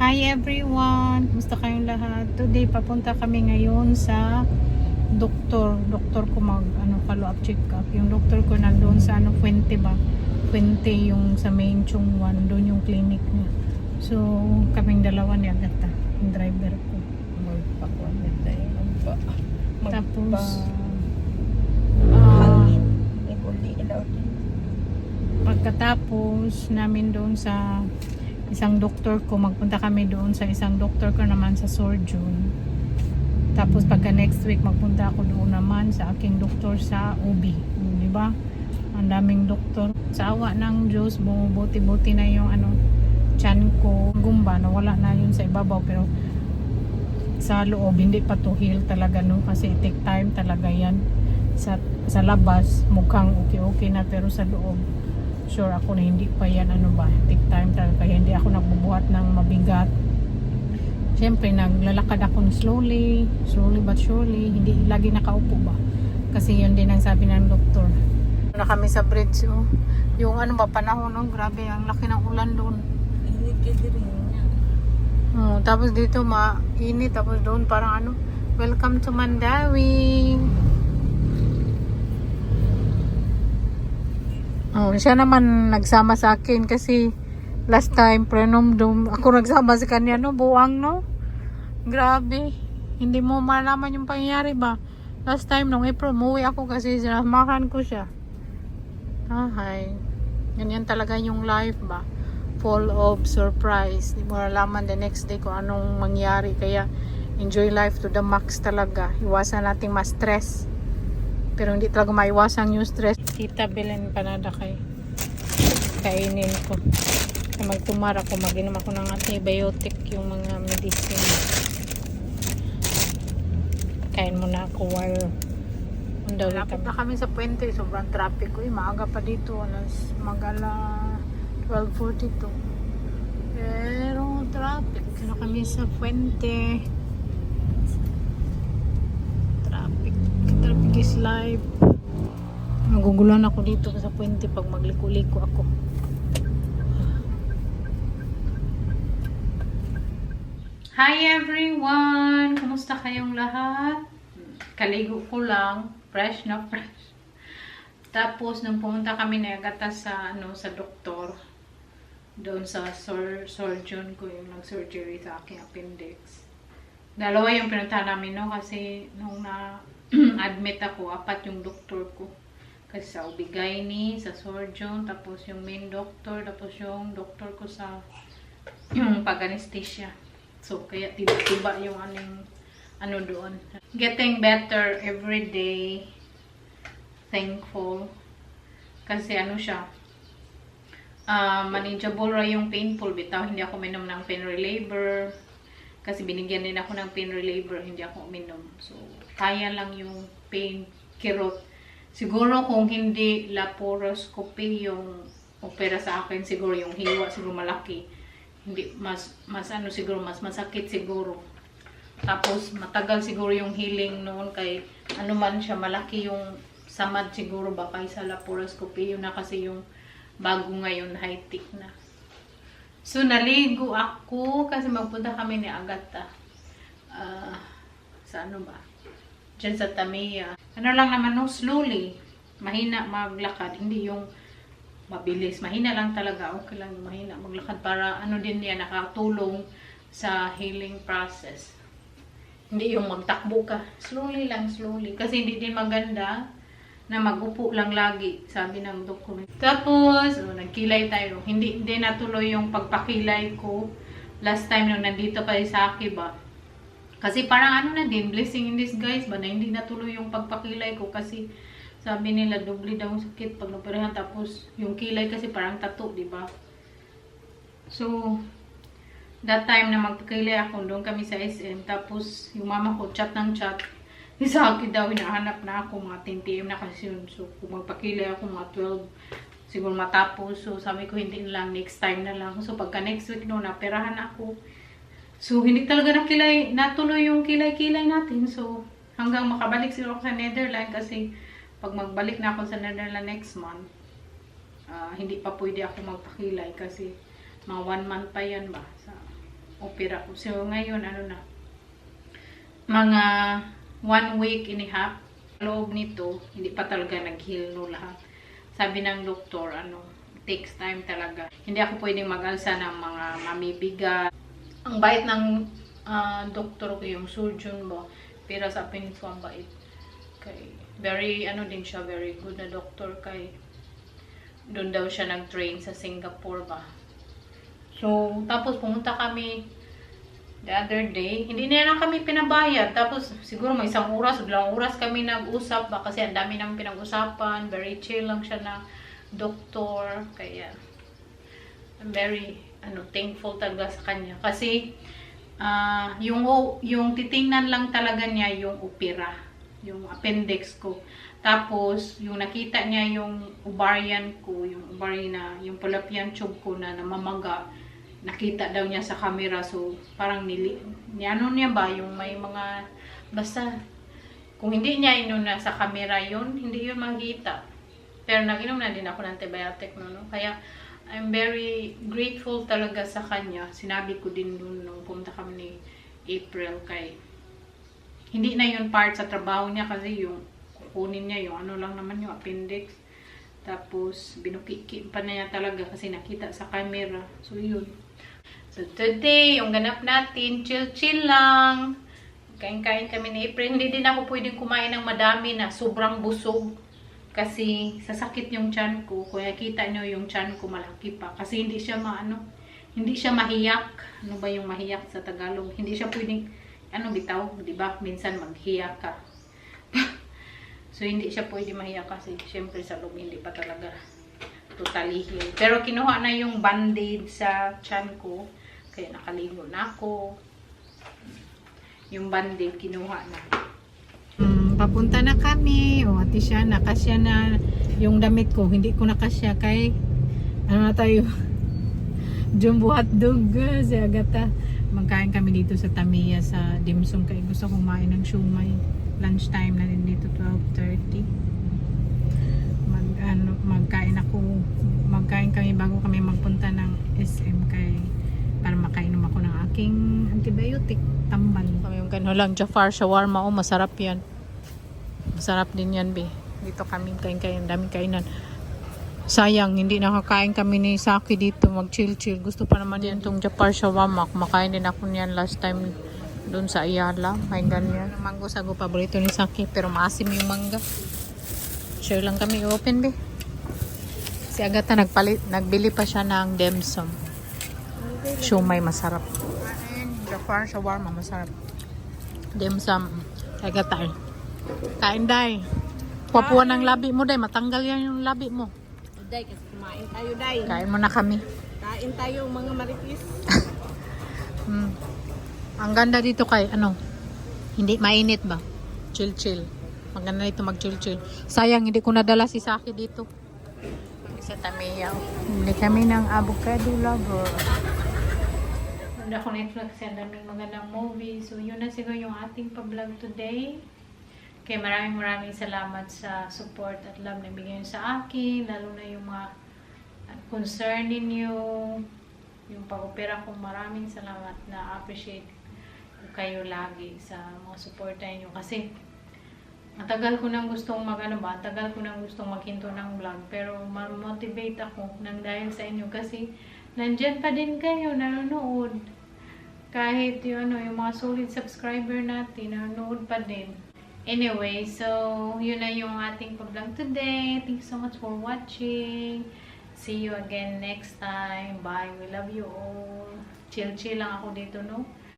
Hi everyone! Kumusta kayong lahat? Today, papunta kami ngayon sa doktor ko follow-up check-up. Yung doktor ko nandoon sa Fuente ba? Fuente yung sa main Chung 1. Doon yung clinic niya. So, kaming dalawa ni Agata. Yung driver ko. Magpakuanit na yun pa. Tapos, Hangin. Uli daw din. pagkatapos namin doon sa isang doktor ko, magpunta kami doon sa isang doktor ko naman sa surgeon. Tapos pagka next week magpunta ako doon naman sa aking doktor sa OB, di ba? Ang daming doktor. Sa awa ng Diyos, bumubuti-buti na yung tiyan ko, gumba, nawala na yun sa ibabaw, pero sa loob hindi pa to heal talaga, no, kasi take time talaga yan. Sa labas mukhang okay na, pero sa loob sure ako na hindi pa yan take time talaga, kaya hindi ako nagbubuhat ng mabigat. Siyempre naglalakad ako slowly but surely, hindi lagi nakaupo ba, kasi yun din ang sabi ng doktor. Na kami sa bridge, yung panahon, grabe ang laki ng ulan doon. Init ka din niya. Tapos dito mainit, tapos doon parang welcome to Mandawi. Siya naman nagsama sa akin kasi last time ako nagsama sa kanya, buwang, grabe, hindi mo malaman yung pangyayari ba. Last time nung April, umuwi ako kasi sinamahan ko siya. Ganyan talaga yung life ba, full of surprise. Di mo malaman the next day kung anong mangyari, kaya enjoy life to the max talaga. Iwasan nating ma-stress, pero hindi talaga maiwasan yung stress. Tita Belen panada kainin ko. Magtumara ko, mag-inom ako ng antibiotic, yung mga medicine. Kain muna ako while on the way. Lapit na kami sa Puente, sobrang traffic ko. Maaga pa dito, mag-ala 12:42. Pero traffic. Kami sa Puente. Traffic is life. Nagugulan ako dito sa Puente pag magliko-liko ako. Hi everyone! Kumusta kayong lahat? Kaligo ko lang. Fresh na fresh. Tapos nung pumunta kami na Agata sa doktor, doon sa surgeon ko, yung nag-surgery sa aking appendix. Dalawa yung pinunta namin, kasi nung na-admit ako, 4 yung doktor ko. Kasi sa OB-GYN, sa surgeon, tapos yung main doctor, tapos yung doktor ko sa yung pag-anesthesia. So, kaya tiba-tiba yung doon. Getting better every day. Thankful. Kasi siya, manageable ra yung painful. Bitaw, hindi ako minom ng pain reliever. Kasi binigyan din ako ng pain reliever, hindi ako minom. So, kaya lang yung pain kirot. Siguro kung hindi laparoscopy yung opera sa akin, siguro yung hiwa siguro malaki. Hindi mas siguro mas masakit siguro. Tapos matagal siguro yung healing noon, kay man siya, malaki yung samad siguro ba kaysa laparoscopy. Yun na kasi yung bago ngayon, high-tech na. So naligo ako kasi magpunta kami ni Agata. Sa ba? Diyan sa Tamiya. Lang naman, slowly. Mahina maglakad. Hindi yung mabilis. Mahina lang talaga. Okay lang yung mahina maglakad para din yan, nakatulong sa healing process. Hindi yung magtakbo ka. Slowly lang, slowly. Kasi hindi din maganda na magupo lang lagi, sabi ng doktor. Tapos, nagkilay tayo. Hindi natuloy yung pagpakilay ko last time nung nandito kayo sa akin ba. Kasi parang na din, blessing in disguise ba, na hindi natuloy yung pagpakilay ko kasi sabi nila doble daw sakit pag napirahan. Tapos yung kilay kasi parang tattoo, di ba? So, that time na magpakilay ako, doon kami sa SM. Tapos yung mama ko chat ng chat. Sa akin daw, hinahanap na ako, mga 10 PM na kasi yun. So, kung magpakilay ako, mga 12, siguro matapos. So, sabi ko, hindi lang, next time na lang. So, pagka next week napirahan ako. So, hindi talaga natuloy yung kilay-kilay natin. So, hanggang makabalik siguro ako sa Netherlands kasi pag magbalik na ako sa Netherlands next month, hindi pa pwede ako magpakilay kasi mga 1 month pa yan ba. opera ko. So, ngayon, ano na, mga 1 week and a half, loob nito, hindi pa talaga nag-heal no lahat. Sabi ng doktor, ano, takes time talaga. Hindi ako pwedeng mag-alsa ng mga mamibigat. Ang bait ng doktor ko, yung surgeon mo, pero sa akin ko ang bait. Kay, very, ano din siya, very good na doktor kay, doon daw siya nag-train sa Singapore ba. So, tapos pumunta kami the other day, hindi na kami pinabayad. Tapos, siguro may 1 oras, 2 oras kami nag-usap ba, kasi ang dami namin pinag-usapan. Very chill lang siya na doktor. Kaya, I'm very, thankful talaga sa kanya. Kasi, yung titingnan lang talaga niya yung opera, yung appendix ko. Tapos, yung nakita niya yung ovarian ko, yung ovarian na, yung fallopian tube ko na namamaga, nakita daw niya sa camera. So, parang ano niya ba, yung may mga, basta, kung hindi niya inuna sa camera yun, hindi yun makita. Pero nag-inom na din ako ng antibiotic, no? Kaya, I'm very grateful talaga sa kanya. Sinabi ko din dun nung pumunta kami ni April kay, hindi na yun part sa trabaho niya kasi yung kukunin niya yung ano lang naman yung appendix. Tapos, binukiki pa na niya talaga kasi nakita sa camera. So, yun. So, today, yung ganap natin, chill-chill lang. Kain-kain kami ni April. Hindi din ako pwedeng kumain ng madami na sobrang busog. Kasi, sasakit yung tiyan ko. Kaya kita nyo yung tiyan ko malaki pa. Kasi hindi siya hindi siya mahiyak. Ano ba yung mahiyak sa Tagalog? Hindi siya pwedeng, bitaw, di ba? Minsan maghiyak ka. So, hindi siya pwede mahiyak kasi, syempre sa loob, hindi pa talaga totally heal. Pero, kinuha na yung band-aid sa tiyan ko. Kaya, nakaligo na ako. Yung band-aid, kinuha na. Papunta na kami. O, ati siya, nakasya na yung damit ko. Hindi ko nakasya kay, ano na tayo, jumbo hotdog si Agata. Magkain kami dito sa Tamiya sa Dimsum. Kaya gusto kong kumain ng shumai. Lunchtime na din dito, 12:30. Magkain kami bago kami magpunta ng SM para makainom ako ng aking antibiotic, tambal. Kami yung lang, Jafar shawarma, masarap yan. Masarap din yan, be. Dito kami kain-kain, daming kainan. Sayang, hindi nakakain kami ni Saki dito, mag-chill-chill. Gusto pa naman yan itong Jafar shawarma. Kumakain din ako niyan last time doon sa Ayala. May ganyan. Mango sago, paborito ni Saki. Pero maasim yung mangga. Share lang kami. Open, be. Si Agata nagbili pa siya ng demsum. Shumai masarap. Jafar shawarma masarap. Demsum. Agata. Kain, day. Papuan ng labi mo, day. Matanggal yan yung labi mo. Day, kasi kumain tayo, day. Kain mo na kami. Kain tayo, mga maritis. Ang ganda dito kay, hindi mainit ba? Chill-chill. Maganda dito mag-chill-chill. Sayang, hindi ko nadala si Saki dito. Sa Tamiya. Hindi kami ng avocado lover. Nanda ako Netflix, ang daming magandang movie. So, yun na siguro yung ating pa-vlog today. Kaya maraming salamat sa support at love na bigyan sa akin. Lalo na yung mga concern ninyo. Yung pag-opera ko, maraming salamat na appreciate kayo lagi sa mga suporta niyo. Kasi, matagal ko nang gustong matagal ko nang gustong maghinto ng vlog. Pero, ma-motivate ako nang dahil sa inyo. Kasi, nandyan pa din kayo, nanonood. Kahit yung mga solid subscriber natin, nanonood pa din. Anyway, so, yun na yung ating vlog today. Thank you so much for watching. See you again next time. Bye. We love you all. Chill-chill lang ako dito, no?